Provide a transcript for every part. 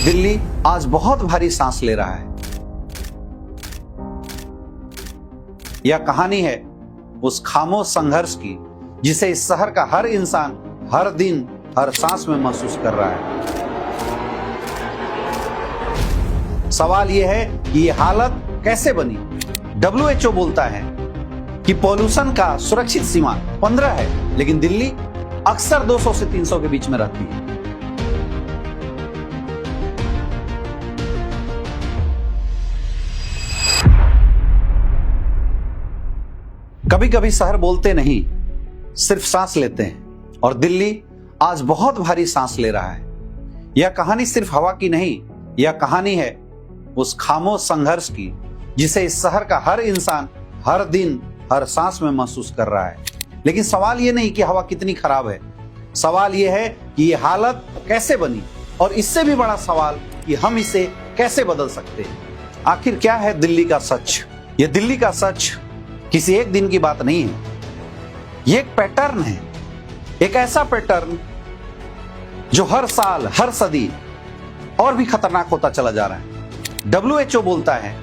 दिल्ली आज बहुत भारी सांस ले रहा है। यह कहानी है उस खामोश संघर्ष की जिसे इस शहर का हर इंसान हर दिन हर सांस में महसूस कर रहा है। सवाल यह है कि यह हालत कैसे बनी। WHO बोलता है कि पॉल्यूशन का सुरक्षित सीमा 15 है, लेकिन दिल्ली अक्सर 200 से 300 के बीच में रहती है। कभी कभी शहर बोलते नहीं, सिर्फ सांस लेते हैं, और दिल्ली आज बहुत भारी सांस ले रहा है। यह कहानी सिर्फ हवा की नहीं, यह कहानी है उस खामोश संघर्ष की जिसे इस शहर का हर इंसान हर दिन हर सांस में महसूस कर रहा है। लेकिन सवाल यह नहीं कि हवा कितनी खराब है, सवाल यह है कि यह हालत कैसे बनी, और इससे भी बड़ा सवाल कि हम इसे कैसे बदल सकते हैं। आखिर क्या है दिल्ली का सच? यह दिल्ली का सच किसी एक दिन की बात नहीं है, ये एक पैटर्न है, एक ऐसा पैटर्न जो हर साल हर सदी और भी खतरनाक होता चला जा रहा है। WHO बोलता है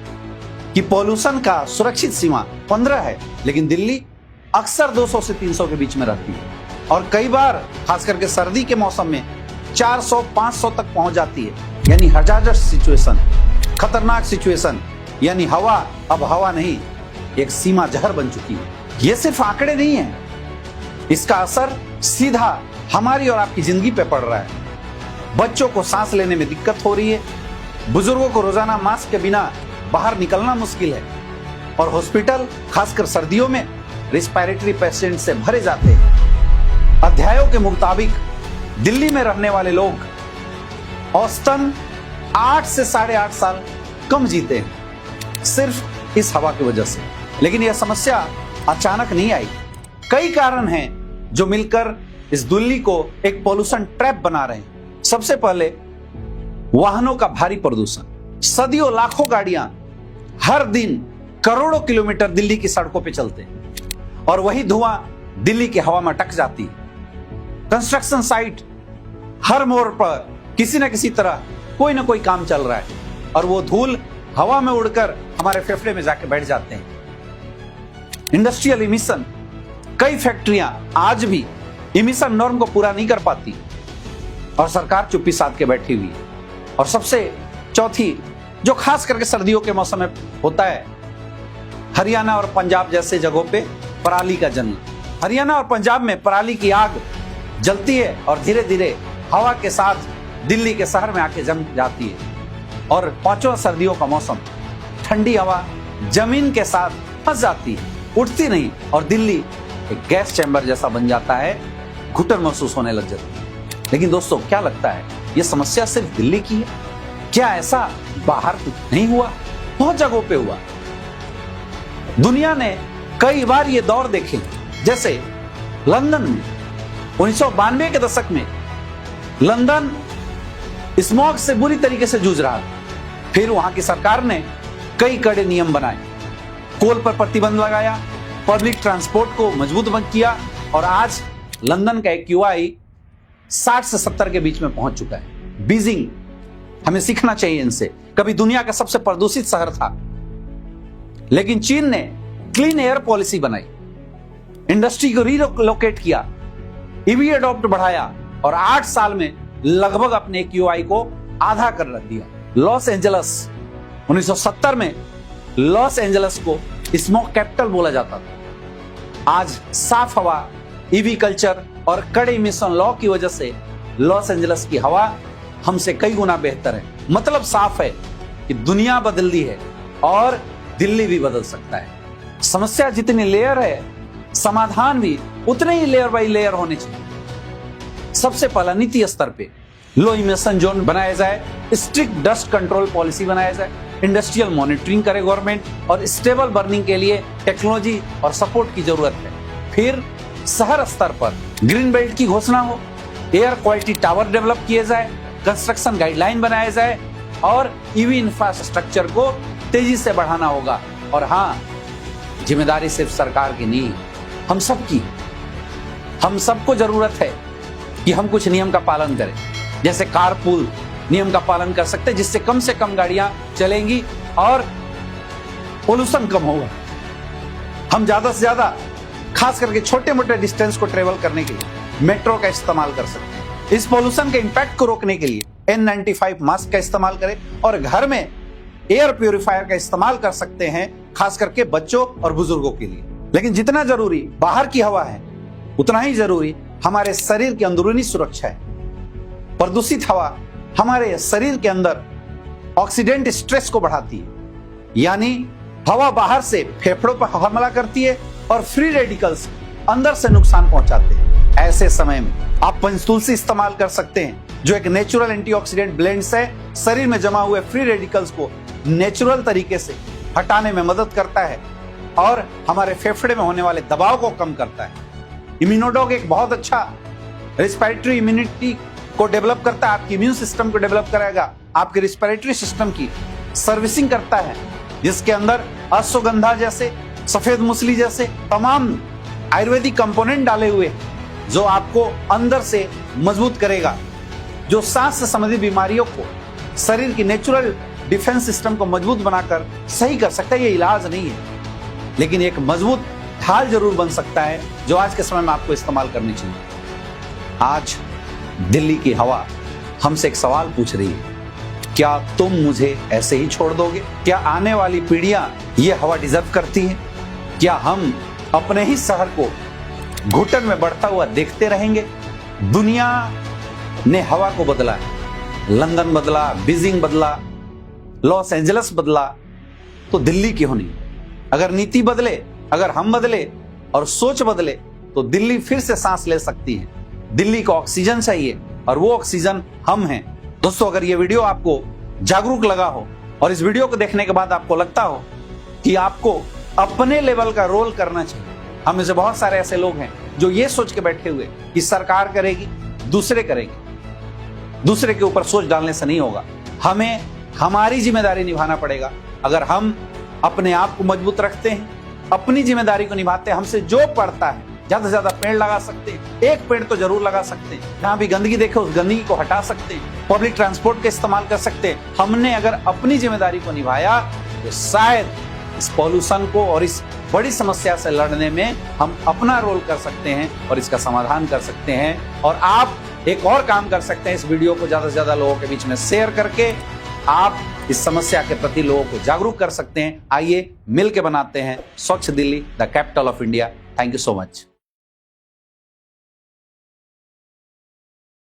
कि पॉल्यूशन का सुरक्षित सीमा 15 है, लेकिन दिल्ली अक्सर 200 से 300 के बीच में रहती है, और कई बार खास करके सर्दी के मौसम में 400-500 तक पहुंच जाती है। यानी हजारस सिचुएशन, खतरनाक सिचुएशन, यानी हवा अब हवा नहीं, एक सीमा जहर बन चुकी है। ये सिर्फ आंकड़े नहीं है, इसका असर सीधा हमारी और आपकी जिंदगी पे पड़ रहा है। बच्चों को सांस लेने में दिक्कत हो रही है, बुजुर्गों को रोजाना मास्क के बिना बाहर निकलना मुश्किल है, और हॉस्पिटल खासकर सर्दियों में रिस्पायरेटरी पेशेंट से भरे जाते हैं। अध्ययनों के मुताबिक दिल्ली में रहने वाले लोग औसतन 8 से 8.5 साल कम जीते हैं, सिर्फ इस हवा की वजह से। लेकिन यह समस्या अचानक नहीं आई, कई कारण हैं जो मिलकर इस दिल्ली को एक पॉल्यूशन ट्रैप बना रहे हैं। सबसे पहले वाहनों का भारी प्रदूषण। सदियों लाखों गाड़ियां हर दिन करोड़ों किलोमीटर दिल्ली की सड़कों पे चलते हैं, और वही धुआं दिल्ली की हवा में अटक जाती है। कंस्ट्रक्शन साइट, हर मोड़ पर किसी न किसी तरह कोई ना कोई काम चल रहा है, और वो धूल हवा में उड़कर हमारे फेफड़े में जाके बैठ जाते हैं। इंडस्ट्रियल इमिशन, कई फैक्ट्रियां आज भी इमिशन नॉर्म को पूरा नहीं कर पाती, और सरकार चुप्पी साध के बैठी हुई है। और सबसे चौथी, जो खास करके सर्दियों के मौसम में होता है, हरियाणा और पंजाब जैसे जगहों पे पराली का जन्म। हरियाणा और पंजाब में पराली की आग जलती है और धीरे धीरे हवा के साथ दिल्ली के शहर में आके जम जाती है, और पांचवा सर्दियों का मौसम, ठंडी हवा जमीन के साथ फंस जाती है, उठती नहीं, और दिल्ली एक गैस चैम्बर जैसा बन जाता है, घुटन महसूस होने लग जाती है। लेकिन दोस्तों, क्या लगता है ये समस्या सिर्फ दिल्ली की है? क्या ऐसा बाहर नहीं हुआ? बहुत जगहों पे हुआ। दुनिया ने कई बार ये दौर देखे, जैसे लंदन में 1992 के दशक में लंदन स्मॉग से बुरी तरीके से जूझ रहा था। फिर वहां की सरकार ने कई कड़े नियम बनाए, कोल पर प्रतिबंध लगाया, पब्लिक ट्रांसपोर्ट को मजबूत किया, और आज लंदन का AQI 60 से 70 के बीच में पहुंच चुका है। बीजिंग, हमें सीखना चाहिए इनसे, कभी दुनिया का सबसे प्रदूषित शहर था, लेकिन चीन ने क्लीन एयर पॉलिसी बनाई, इंडस्ट्री को रीलोकेट किया, EV अडॉप्ट बढ़ाया, और 8 साल में लगभग अपने AQI को आधा कर रख दिया। लॉस एंजलस, 1970 में लॉस एंजलस को स्मोक कैपिटल बोला जाता था। आज साफ हवा, EV कल्चर और कड़े इमिशन लॉ की वजह से लॉस एंजलस की हवा हमसे कई गुना बेहतर है। मतलब साफ है कि दुनिया बदलती है और दिल्ली भी बदल सकता है। समस्या जितनी लेयर है, समाधान भी उतने ही लेयर बाई लेयर होने चाहिए। सबसे पहला, नीति स्तर पे लो इमिशन जोन बनाया जाए, स्ट्रिक्ट डस्ट कंट्रोल पॉलिसी बनाया जाए, इंडस्ट्रियल मॉनिटरिंग करे गवर्नमेंट, और स्टेबल बर्निंग के लिए टेक्नोलॉजी और सपोर्ट की जरूरत है। फिर शहर स्तर पर ग्रीन बेल्ट की घोषणा हो, एयर क्वालिटी टावर डेवलप किए जाए, कंस्ट्रक्शन गाइडलाइन बनाया जाए, और EV इंफ्रास्ट्रक्चर को तेजी से बढ़ाना होगा। और हाँ, जिम्मेदारी सिर्फ सरकार की नहीं, हम सबकी। हम सबको जरूरत है कि हम कुछ नियम का पालन करें, जैसे कारपूल, नियम का पालन कर सकते हैं, जिससे कम से कम गाड़ियां चलेंगी और पोल्यूशन कम होगा। हम ज्यादा से ज्यादा खास करके छोटे मोटे डिस्टेंस को ट्रेवल करने के लिए मेट्रो का इस्तेमाल कर सकते हैं। इस पोल्यूशन के इंपैक्ट को रोकने के लिए N95 मास्क का इस्तेमाल करें और घर में एयर प्यूरिफायर का इस्तेमाल कर सकते हैं, खास करके बच्चों और बुजुर्गों के लिए। लेकिन जितना जरूरी बाहर की हवा है, उतना ही जरूरी हमारे शरीर की अंदरूनी सुरक्षा है। प्रदूषित हवा हमारे शरीर के अंदर ऑक्सीडेंट स्ट्रेस को बढ़ाती है, यानी हवा बाहर से फेफड़ों पर हमला करती है और फ्री रेडिकल्स अंदर से नुकसान पहुंचाते हैं। ऐसे समय में आप पंचतुलसी इस्तेमाल कर सकते हैं, जो एक नेचुरल एंटीऑक्सीडेंट ब्लेंड है। शरीर में जमा हुए फ्री रेडिकल्स को नेचुरल तरीके से हटाने में मदद करता है और हमारे फेफड़े में होने वाले दबाव को कम करता है। इम्यूनोडॉग एक बहुत अच्छा रेस्पिरेटरी इम्यूनिटी को डेवलप करता है, आपकी इम्यून सिस्टम को डेवलप करेगा, आपके रेस्पिरेटरी सिस्टम की सर्विसिंग करता है, जिसके अंदर अश्वगंधा जैसे, सफेद मूसली जैसे तमाम आयुर्वेदिक कंपोनेंट डाले हुए हैं, जो आपको अंदर से मजबूत करेगा, जो सांस से संबंधित बीमारियों को, शरीर की नेचुरल डिफेंस सिस्टम को मजबूत बनाकर सही कर सकता है। ये इलाज नहीं है, लेकिन एक मजबूत ढाल जरूर बन सकता है, जो आज के समय में आपको इस्तेमाल करनी चाहिए। आज दिल्ली की हवा हमसे एक सवाल पूछ रही है, क्या तुम मुझे ऐसे ही छोड़ दोगे? क्या आने वाली पीढ़ियां ये हवा डिजर्व करती हैं? क्या हम अपने ही शहर को घुटन में बढ़ता हुआ देखते रहेंगे? दुनिया ने हवा को बदला है, लंदन बदला, बीजिंग बदला, लॉस एंजल्स बदला, तो दिल्ली क्यों नहीं? अगर नीति बदले, अगर हम बदले और सोच बदले, तो दिल्ली फिर से सांस ले सकती है। दिल्ली को ऑक्सीजन चाहिए और वो ऑक्सीजन हम हैं। दोस्तों, अगर ये वीडियो आपको जागरूक लगा हो और इस वीडियो को देखने के बाद आपको लगता हो कि आपको अपने लेवल का रोल करना चाहिए, हम में से बहुत सारे ऐसे लोग हैं जो ये सोच के बैठे हुए कि सरकार करेगी, दूसरे करेंगे, दूसरे के ऊपर सोच डालने से नहीं होगा, हमें हमारी जिम्मेदारी निभाना पड़ेगा। अगर हम अपने आप को मजबूत रखते हैं, अपनी जिम्मेदारी को निभाते हैं, हमसे जो पड़ता है, ज्यादा से ज्यादा पेड़ लगा सकते हैं, एक पेड़ तो जरूर लगा सकते हैं, जहां भी गंदगी देखे उस गंदगी को हटा सकते हैं, पब्लिक ट्रांसपोर्ट का इस्तेमाल कर सकते हैं। हमने अगर अपनी जिम्मेदारी को निभाया तो शायद इस पॉल्यूशन को और इस बड़ी समस्या से लड़ने में हम अपना रोल कर सकते हैं और इसका समाधान कर सकते हैं। और आप एक और काम कर सकते हैं, इस वीडियो को ज्यादा से ज्यादा लोगों के बीच में शेयर करके आप इस समस्या के प्रति लोगों को जागरूक कर सकते हैं। आइए मिलकर बनाते हैं स्वच्छ Delhi, the capital of India. Thank you so much.